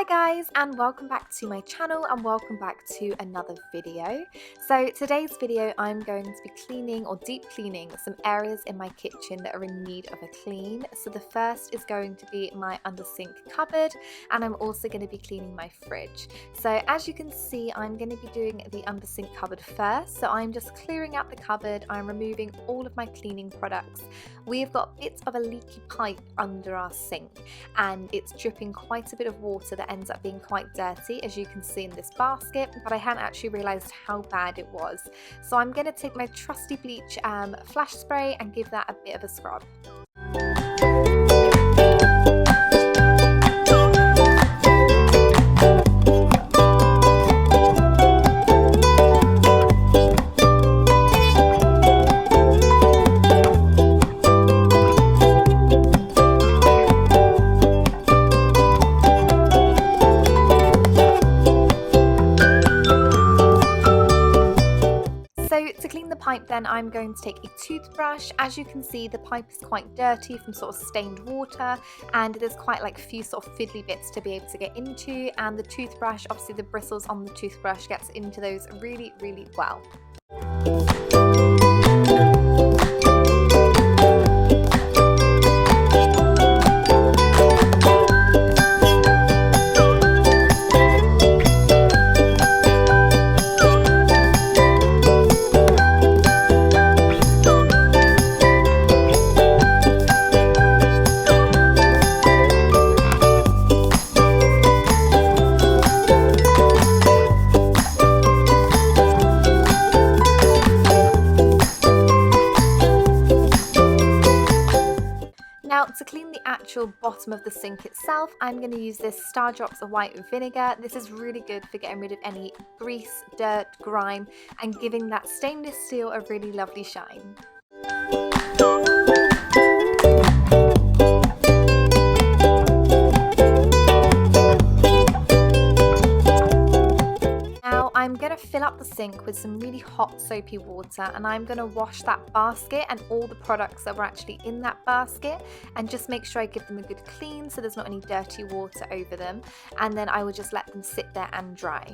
Hi guys, and welcome back to my channel and welcome back to another video. So today's video I'm going to be cleaning or deep cleaning some areas in my kitchen that are in need of a clean. So the first is going to be my under sink cupboard, and I'm also going to be cleaning my fridge. So as you can see, I'm going to be doing the under sink cupboard first. So I'm just clearing out the cupboard, I'm removing all of my cleaning products. We've got bits of a leaky pipe under our sink and it's dripping quite a bit of water that ends up being quite dirty, as you can see in this basket, but I hadn't actually realised how bad it was. So I'm going to take my trusty bleach flash spray and give that a bit of a scrub. So to clean the pipe then, I'm going to take a toothbrush. As you can see, the pipe is quite dirty from sort of stained water, and there's quite like a few sort of fiddly bits to be able to get into, and the toothbrush, obviously the bristles on the toothbrush gets into those really well. Now, to clean the actual bottom of the sink itself, I'm going to use this Star Drops of white vinegar. This is really good for getting rid of any grease, dirt, grime, and giving that stainless steel a really lovely shine. I'm going to fill up the sink with some really hot soapy water, and I'm going to wash that basket and all the products that were actually in that basket, and just make sure I give them a good clean so there's not any dirty water over them, and then I will just let them sit there and dry.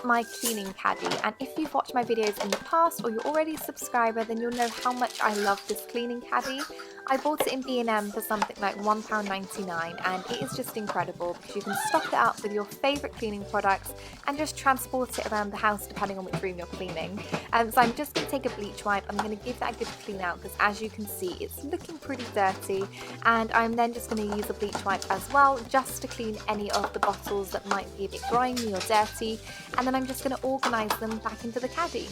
My cleaning caddy, and if you've watched my videos in the past or you're already a subscriber, then you'll know how much I love this cleaning caddy. I bought it in B&M for something like £1.99, and it is just incredible because you can stock it up with your favourite cleaning products and just transport it around the house depending on which room you're cleaning. So I'm just going to take a bleach wipe. I'm going to give that a good clean out because, as you can see, it's looking pretty dirty, and I'm then just going to use a bleach wipe as well just to clean any of the bottles that might be a bit grimy or dirty, and then I'm just going to organise them back into the caddy.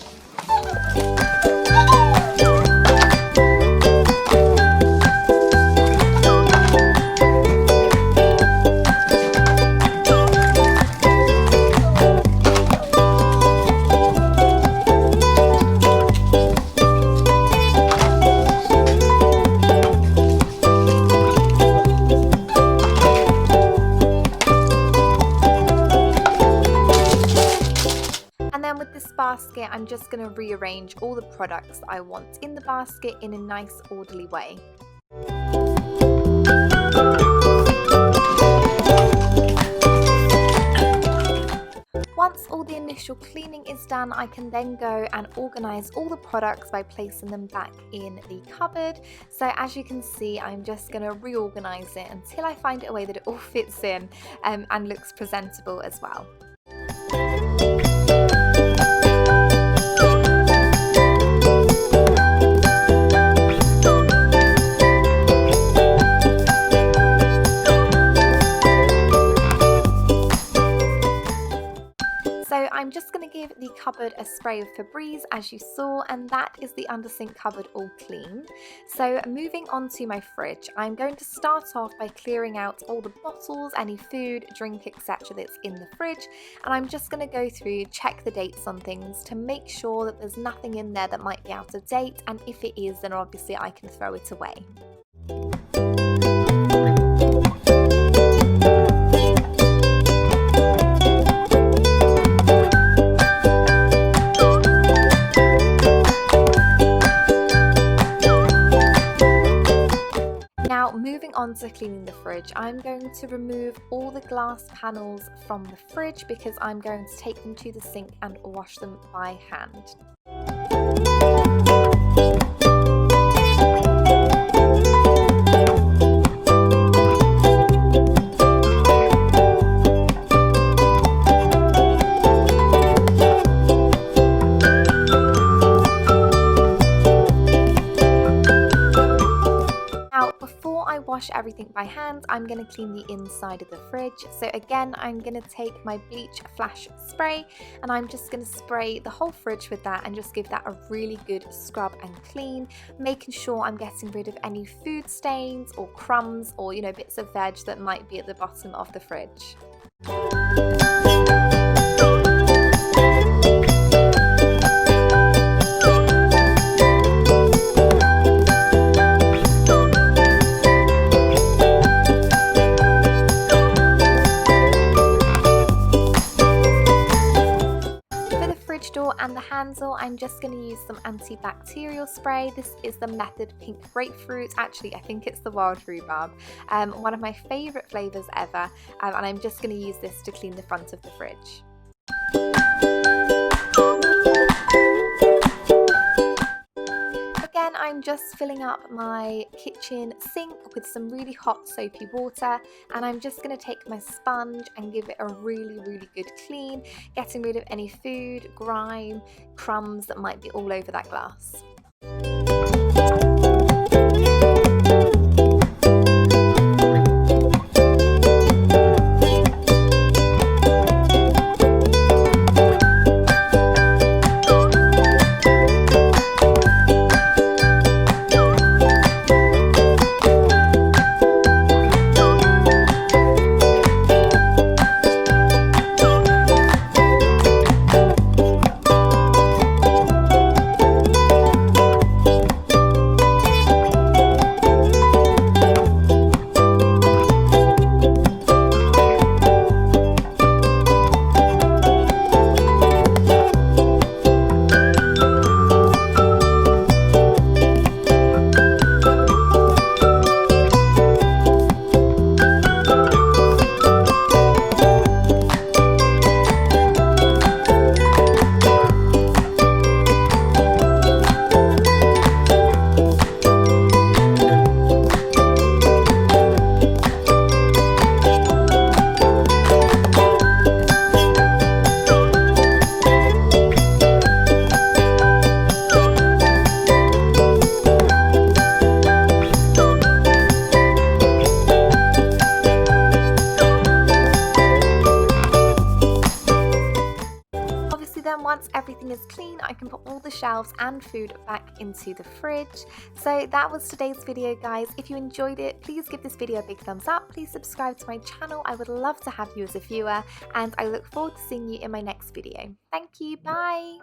With this basket, I'm just going to rearrange all the products I want in the basket in a nice orderly way. the initial cleaning is done, I can then go and organise all the products by placing them back in the cupboard. So as you can see, I'm just going to reorganise it until I find a way that it all fits in and looks presentable as well. So I'm just going to give the cupboard a spray of Febreze, as you saw, and that is the under sink cupboard all clean. So moving on to my fridge, I'm going to start off by clearing out all the bottles, any food, drink, etc. that's in the fridge, and I'm just going to go through, check the dates on things to make sure that there's nothing in there that might be out of date, and if it is, then obviously I can throw it away. Now moving on to cleaning the fridge, I'm going to remove all the glass panels from the fridge because I'm going to take them to the sink and wash them by hand. Wash everything by hand, I'm going to clean the inside of the fridge. So again, I'm going to take my bleach flash spray and I'm just going to spray the whole fridge with that and just give that a really good scrub and clean, making sure I'm getting rid of any food stains or crumbs or bits of veg that might be at the bottom of the fridge. And the handle, I'm just going to use some antibacterial spray. This is the Method Pink Grapefruit. Actually, I think it's the wild rhubarb, one of my favourite flavours ever, and I'm just going to use this to clean the front of the fridge. Again, I'm just filling up my kitchen sink with some really hot soapy water, and I'm just going to take my sponge and give it a really good clean, getting rid of any food, grime, crumbs that might be all over that glass. Then once everything is clean, I can put all the shelves and food back into the fridge. So that was today's video, guys. If you enjoyed it, please give this video a big thumbs up. Please subscribe to my channel. I would love to have you as a viewer, and I look forward to seeing you in my next video. Thank you. Bye.